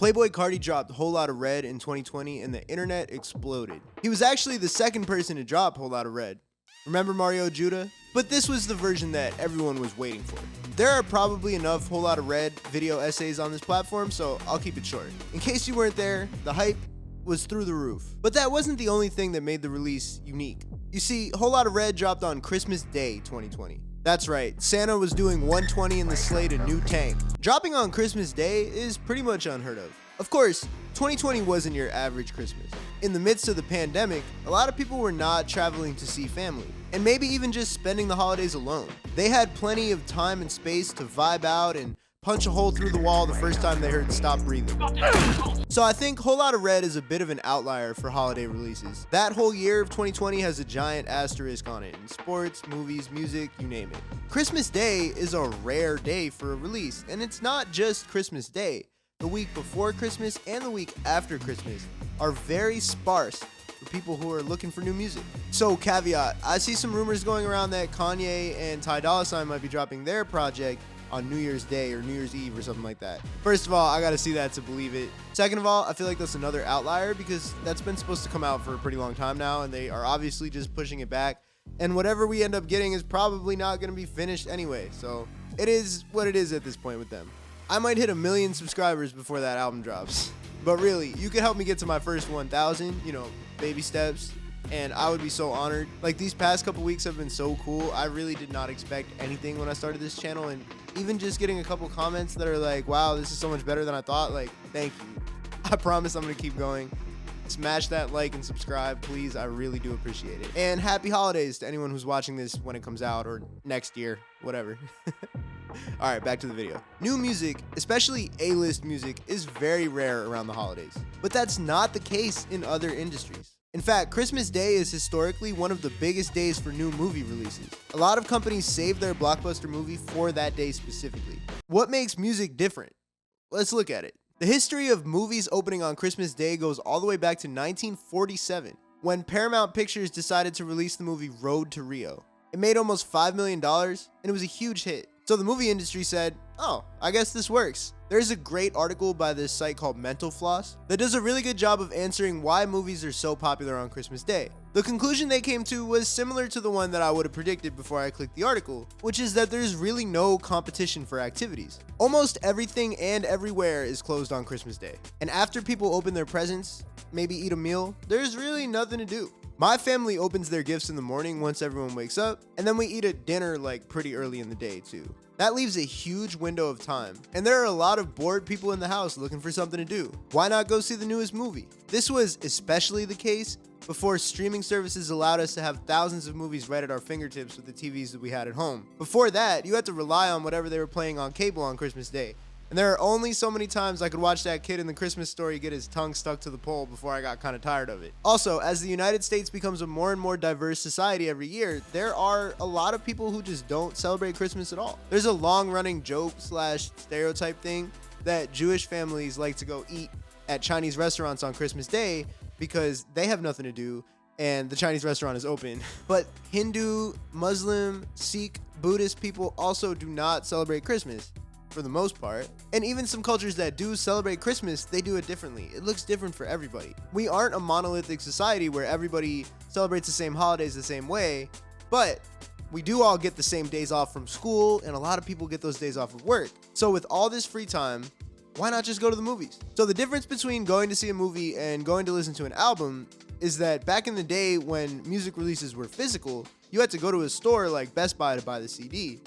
Playboi Carti dropped Whole Lotta Red in 2020 and the internet exploded. He was actually the second person to drop Whole Lotta Red. Remember Mario Judah? But this was the version that everyone was waiting for. There are probably enough Whole Lotta Red video essays on this platform, so I'll keep it short. In case you weren't there, the hype was through the roof. But that wasn't the only thing that made the release unique. You see, Whole Lotta Red dropped on Christmas Day 2020. That's right, Santa was doing 120 in the sleigh to new tank. Dropping on Christmas Day is pretty much unheard of. Of course, 2020 wasn't your average Christmas. In the midst of the pandemic, a lot of people were not traveling to see family, and maybe even just spending the holidays alone. They had plenty of time and space to vibe out and punch a hole through the wall the first time they heard Stop Breathing. So I think Whole Lotta Red is a bit of an outlier for holiday releases. That whole year of 2020 has a giant asterisk on it in sports, movies, music, you name it. Christmas Day is a rare day for a release, and it's not just Christmas Day. The week before Christmas and the week after Christmas are very sparse for people who are looking for new music. So caveat, I see some rumors going around that Kanye and Ty Dolla $ign might be dropping their project on New Year's Day or New Year's Eve or something like that. First of all, I gotta see that to believe it. Second of all, I feel like that's another outlier because that's been supposed to come out for a pretty long time now, and they are obviously just pushing it back. And whatever we end up getting is probably not gonna be finished anyway, so it is what it is at this point with them. I might hit 1 million subscribers before that album drops. But really, you could help me get to my first 1,000, baby steps, and I would be so honored. Like, these past couple weeks have been so cool. I really did not expect anything when I started this channel, and even just getting a couple comments that are like, wow, this is so much better than I thought, like, thank you. I promise I'm gonna keep going. Smash that like and subscribe, please. I really do appreciate it. And happy holidays to anyone who's watching this when it comes out or next year, whatever. All right, back to the video. New music, especially A-list music, is very rare around the holidays. But that's not the case in other industries. In fact, Christmas Day is historically one of the biggest days for new movie releases. A lot of companies save their blockbuster movie for that day specifically. What makes music different? Let's look at it. The history of movies opening on Christmas Day goes all the way back to 1947, when Paramount Pictures decided to release the movie Road to Rio. It made almost $5 million, and it was a huge hit. So the movie industry said, oh, I guess this works. There's a great article by this site called Mental Floss that does a really good job of answering why movies are so popular on Christmas Day. The conclusion they came to was similar to the one that I would have predicted before I clicked the article, which is that there's really no competition for activities. Almost everything and everywhere is closed on Christmas Day. And after people open their presents, maybe eat a meal, there's really nothing to do. My family opens their gifts in the morning once everyone wakes up, and then we eat a dinner like pretty early in the day too. That leaves a huge window of time, and there are a lot of bored people in the house looking for something to do. Why not go see the newest movie? This was especially the case before streaming services allowed us to have thousands of movies right at our fingertips with the TVs that we had at home. Before that, you had to rely on whatever they were playing on cable on Christmas Day. And there are only so many times I could watch that kid in the Christmas Story get his tongue stuck to the pole before I got kind of tired of it. Also, as the United States becomes a more and more diverse society every year, there are a lot of people who just don't celebrate Christmas at all. There's a long-running joke/stereotype thing that Jewish families like to go eat at Chinese restaurants on Christmas Day because they have nothing to do and the Chinese restaurant is open. But Hindu, Muslim, Sikh, Buddhist people also do not celebrate Christmas, for the most part. And even some cultures that do celebrate Christmas, they do it differently. It looks different for everybody. We aren't a monolithic society where everybody celebrates the same holidays the same way, but we do all get the same days off from school, and a lot of people get those days off of work. So with all this free time, why not just go to the movies? So the difference between going to see a movie and going to listen to an album is that back in the day when music releases were physical, you had to go to a store like Best Buy to buy the CD.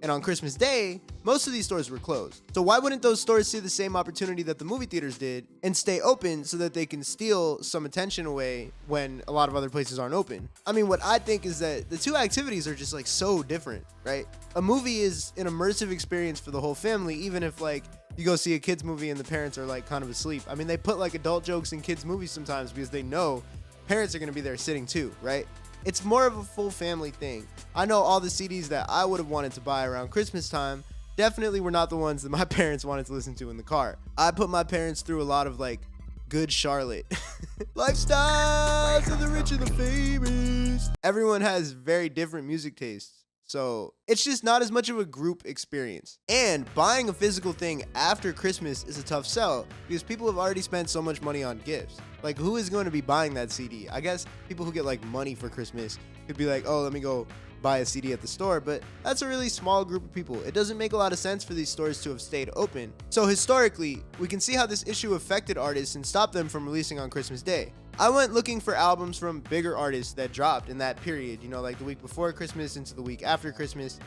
And on Christmas Day, most of these stores were closed. So why wouldn't those stores see the same opportunity that the movie theaters did and stay open so that they can steal some attention away when a lot of other places aren't open? I mean, what I think is that the two activities are just like so different, right? A movie is an immersive experience for the whole family, even if like you go see a kid's movie and the parents are like kind of asleep. I mean, they put like adult jokes in kids' movies sometimes because they know parents are gonna be there sitting too, right? It's more of a full family thing. I know all the CDs that I would have wanted to buy around Christmas time definitely were not the ones that my parents wanted to listen to in the car. I put my parents through a lot of like Good Charlotte. Lifestyles of the rich and the famous. Everyone has very different music tastes. So it's just not as much of a group experience. And buying a physical thing after Christmas is a tough sell because people have already spent so much money on gifts. Like, who is going to be buying that CD? I guess people who get like money for Christmas could be like, oh, let me go buy a CD at the store, but that's a really small group of people. It doesn't make a lot of sense for these stores to have stayed open. So historically, we can see how this issue affected artists and stopped them from releasing on Christmas Day. I went looking for albums from bigger artists that dropped in that period, you know, like the week before Christmas into the week after Christmas,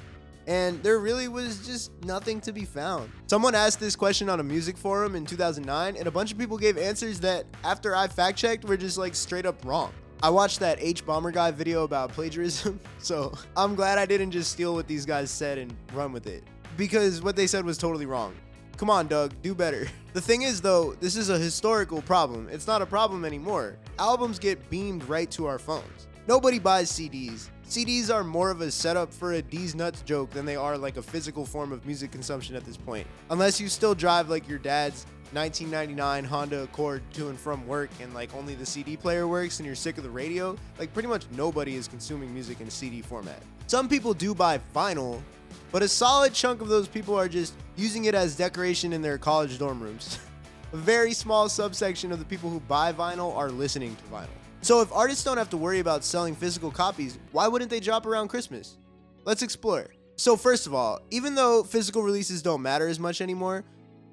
and there really was just nothing to be found. Someone asked this question on a music forum in 2009, and a bunch of people gave answers that, after I fact-checked, were just like straight up wrong. I watched that H-Bomber guy video about plagiarism, so I'm glad I didn't just steal what these guys said and run with it, because what they said was totally wrong. Come on, Doug, do better. The thing is, though, this is a historical problem. It's not a problem anymore. Albums get beamed right to our phones. Nobody buys CDs. CDs are more of a setup for a D's nuts joke than they are like a physical form of music consumption at this point. Unless you still drive like your dad's 1999 Honda Accord to and from work and like only the CD player works and you're sick of the radio, like pretty much nobody is consuming music in CD format. Some people do buy vinyl, but a solid chunk of those people are just using it as decoration in their college dorm rooms. A very small subsection of the people who buy vinyl are listening to vinyl. So if artists don't have to worry about selling physical copies, why wouldn't they drop around Christmas? Let's explore. So first of all, even though physical releases don't matter as much anymore,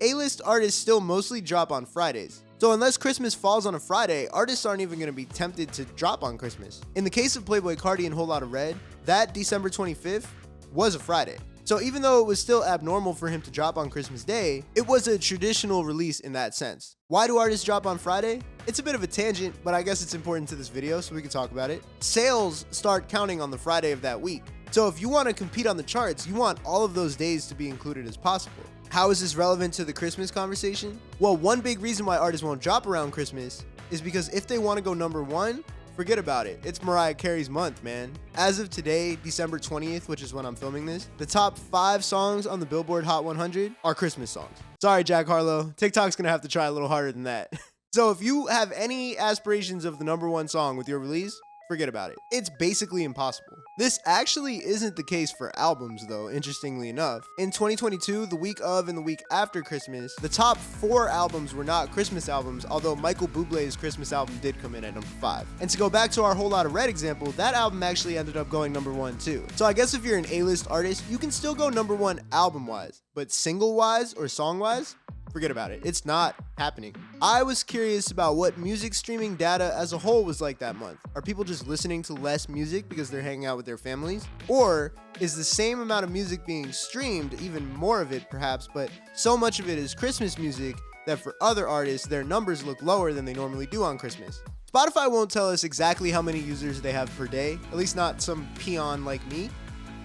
A-list artists still mostly drop on Fridays. So unless Christmas falls on a Friday, artists aren't even going to be tempted to drop on Christmas. In the case of Playboi Carti and Whole Lotta Red, that December 25th was a Friday. So even though it was still abnormal for him to drop on Christmas Day, it was a traditional release in that sense. Why do artists drop on Friday? It's a bit of a tangent, but I guess it's important to this video, so we can talk about it. Sales start counting on the Friday of that week. So if you want to compete on the charts, you want all of those days to be included as possible. How is this relevant to the Christmas conversation? Well, one big reason why artists won't drop around Christmas is because if they want to go number one, forget about it. It's Mariah Carey's month, man. As of today, December 20th, which is when I'm filming this, the top 5 songs on the Billboard Hot 100 are Christmas songs. Sorry, Jack Harlow. TikTok's gonna have to try a little harder than that. So if you have any aspirations of the number one song with your release, forget about it. It's basically impossible. This actually isn't the case for albums though, interestingly enough. In 2022, the week of and the week after Christmas, the top 4 albums were not Christmas albums, although Michael Bublé's Christmas album did come in at number 5. And to go back to our Whole Lotta Red example, that album actually ended up going number 1 too. So I guess if you're an A-list artist, you can still go number 1 album-wise, but single-wise or song-wise, forget about it. It's not happening. I was curious about what music streaming data as a whole was like that month. Are people just listening to less music because they're hanging out with their families? Or is the same amount of music being streamed, even more of it perhaps, but so much of it is Christmas music that for other artists, their numbers look lower than they normally do on Christmas? Spotify won't tell us exactly how many users they have per day, at least not some peon like me.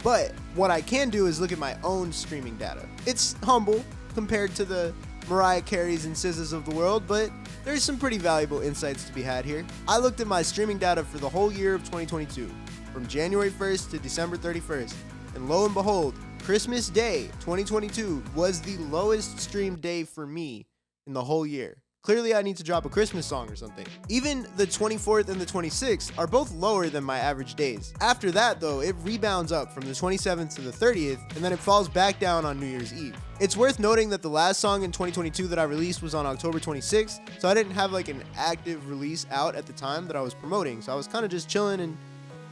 But what I can do is look at my own streaming data. It's humble compared to the Mariah Carey's and SZA's of the world, but there's some pretty valuable insights to be had here. I looked at my streaming data for the whole year of 2022, from January 1st to December 31st, and lo and behold, Christmas Day 2022 was the lowest streamed day for me in the whole year. Clearly I need to drop a Christmas song or something. Even the 24th and the 26th are both lower than my average days. After that though, it rebounds up from the 27th to the 30th, and then it falls back down on New Year's Eve. It's worth noting that the last song in 2022 that I released was on October 26th, so I didn't have like an active release out at the time that I was promoting, so I was kind of just chilling and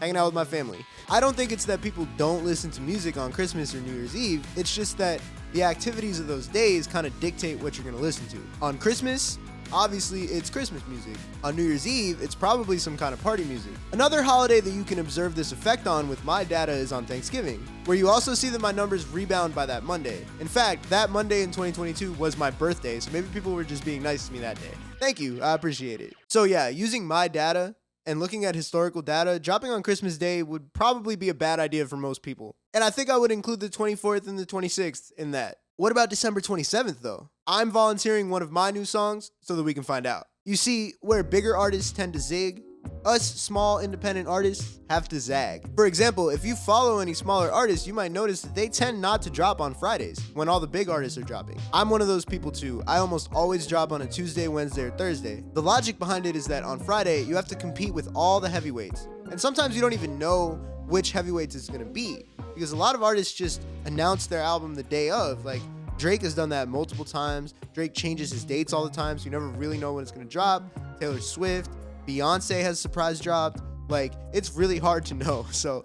hanging out with my family. I don't think it's that people don't listen to music on Christmas or New Year's Eve, it's just that the activities of those days kind of dictate what you're going to listen to. On Christmas, obviously it's Christmas music. On New Year's Eve, it's probably some kind of party music. Another holiday that you can observe this effect on with my data is on Thanksgiving, where you also see that my numbers rebound by that Monday. In fact, that Monday in 2022 was my birthday, so maybe people were just being nice to me that day. Thank you, I appreciate it. So yeah, using my data and looking at historical data, dropping on Christmas Day would probably be a bad idea for most people. And I think I would include the 24th and the 26th in that. What about December 27th though? I'm volunteering one of my new songs so that we can find out. You see, where bigger artists tend to zig, us small independent artists have to zag. For example, if you follow any smaller artists, you might notice that they tend not to drop on Fridays when all the big artists are dropping. I'm one of those people too. I almost always drop on a Tuesday, Wednesday, or Thursday. The logic behind it is that on Friday, you have to compete with all the heavyweights. And sometimes you don't even know which heavyweights it's gonna be. because a lot of artists just announce their album the day of. Like Drake has done that multiple times. Drake changes his dates all the time, so you never really know when it's gonna drop. Taylor Swift, Beyonce has surprise dropped. Like, it's really hard to know. So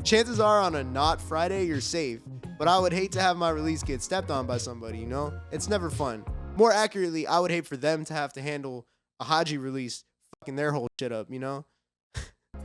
chances are on a not Friday, you're safe. But I would hate to have my release get stepped on by somebody, you know? It's never fun. More accurately, I would hate for them to have to handle a HADJI release fucking their whole shit up, you know?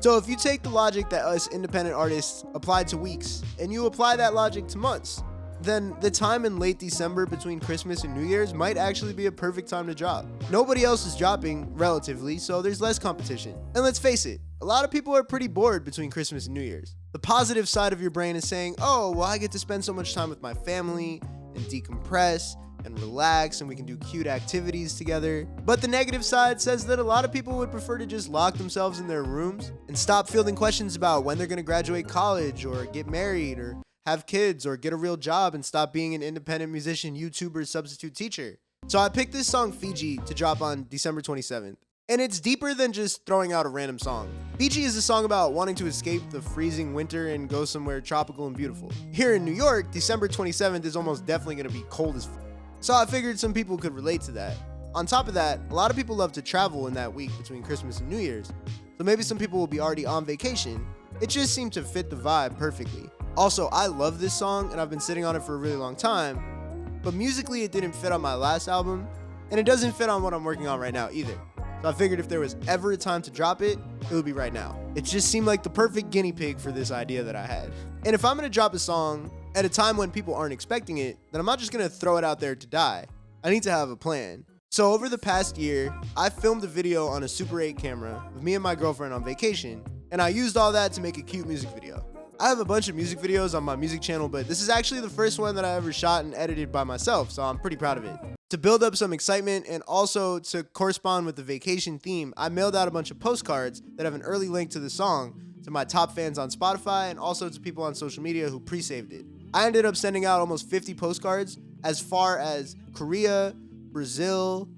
So if you take the logic that us independent artists applied to weeks, and you apply that logic to months, then the time in late December between Christmas and New Year's might actually be a perfect time to drop. Nobody else is dropping, relatively, so there's less competition. And let's face it, a lot of people are pretty bored between Christmas and New Year's. The positive side of your brain is saying, oh, well, I get to spend so much time with my family and decompress and relax, and we can do cute activities together. But the negative side says that a lot of people would prefer to just lock themselves in their rooms and stop fielding questions about when they're gonna graduate college or get married or have kids or get a real job and stop being an independent musician, YouTuber, substitute teacher. So I picked this song Fiji to drop on December 27th. And it's deeper than just throwing out a random song. Fiji is a song about wanting to escape the freezing winter and go somewhere tropical and beautiful. Here in New York, December 27th is almost definitely gonna be cold as f. So I figured some people could relate to that. On top of that, a lot of people love to travel in that week between Christmas and New Year's. So maybe some people will be already on vacation. It just seemed to fit the vibe perfectly. Also, I love this song and I've been sitting on it for a really long time, but musically it didn't fit on my last album, and it doesn't fit on what I'm working on right now either. So I figured if there was ever a time to drop it, it would be right now. It just seemed like the perfect guinea pig for this idea that I had. And if I'm gonna drop a song at a time when people aren't expecting it, then I'm not just gonna throw it out there to die. I need to have a plan. So over the past year, I filmed a video on a Super 8 camera with me and my girlfriend on vacation, and I used all that to make a cute music video. I have a bunch of music videos on my music channel, but this is actually the first one that I ever shot and edited by myself, so I'm pretty proud of it. To build up some excitement and also to correspond with the vacation theme, I mailed out a bunch of postcards that have an early link to the song to my top fans on Spotify and also to people on social media who pre-saved it. I ended up sending out almost 50 postcards as far as Korea, Brazil,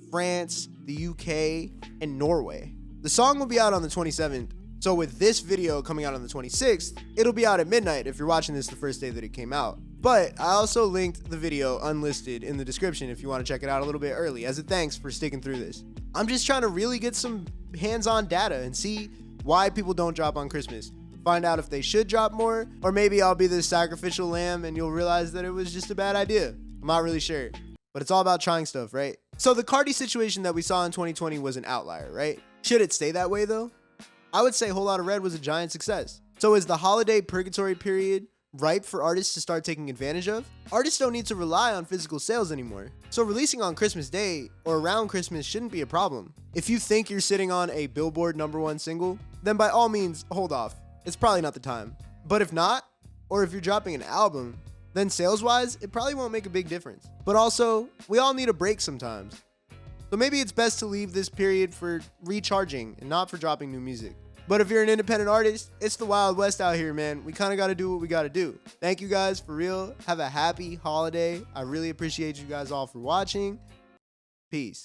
France, the UK, and Norway. The song will be out on the 27th. So with this video coming out on the 26th, it'll be out at midnight if you're watching this the first day that it came out. But I also linked the video unlisted in the description if you want to check it out a little bit early as a thanks for sticking through this. I'm just trying to really get some hands-on data and see why people don't drop on Christmas. Find out if they should drop more, or maybe I'll be the sacrificial lamb and you'll realize that it was just a bad idea. I'm not really sure, but it's all about trying stuff, right? So the Cardi situation that we saw in 2020 was an outlier, right? Should it stay that way though? I would say Whole Lotta Red was a giant success. So is the holiday purgatory period ripe for artists to start taking advantage of? Artists don't need to rely on physical sales anymore. So releasing on Christmas Day or around Christmas shouldn't be a problem. If you think you're sitting on a Billboard #1 single, then by all means, hold off. It's probably not the time. But if not, or if you're dropping an album, then sales-wise, it probably won't make a big difference. But also, we all need a break sometimes. So maybe it's best to leave this period for recharging and not for dropping new music. But if you're an independent artist, it's the Wild West out here, man. We kind of got to do what we got to do. Thank you guys, for real. Have a happy holiday. I really appreciate you guys all for watching. Peace.